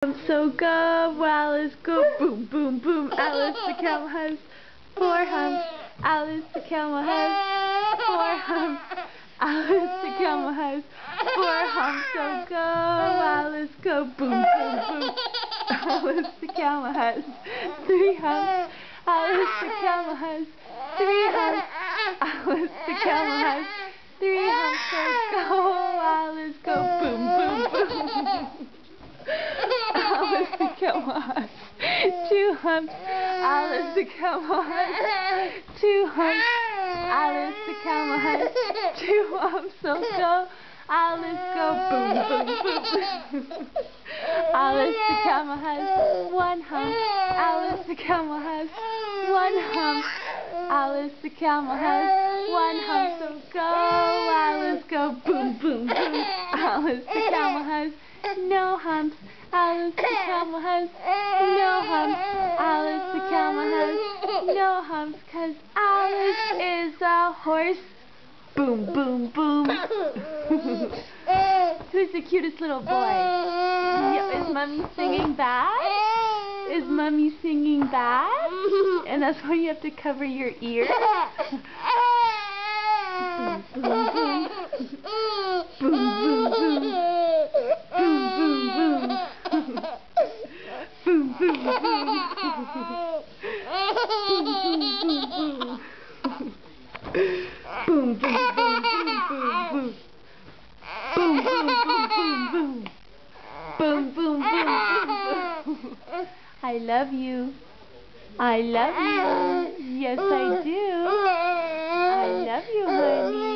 So go, Alice, go, boom, boom, boom. Alice the camel has 4 humps. Alice the camel has 4 humps. Alice the camel has 4 humps. So go, Alice, go, boom, boom, boom. Alice the camel has 3 humps. Alice the camel has 3 humps. Alice the camel has 3 humps. So go, Alice, go, boom, boom, boom. Alice the camel has 2 humps. Alice the camel has 2 humps. Alice the camel has 2 humps. So go, Alice, go, boom, boom, boom. Alice the camel has 1 hump. Alice the camel has 1 hump. Alice the camel has 1 hump. So go, Alice, go, boom, boom, boom. Alice the camel has no humps. Alice the camel has no humps. Alice the camel has no humps, 'cause Alice is a horse. Boom, boom, boom. Who's the cutest little boy? Is Mommy singing bad? Is Mommy singing bad? And that's why you have to cover your ears? Boom, boom, boom. Boom, boom, boom. Boom, boom, boom. Boom, boom, boom. Boom, boom, boom, boom, boom. Boom, boom, boom, boom, boom. Boom, boom, boom, boom, boom. I love you. I love you. Yes, I do. I love you, honey.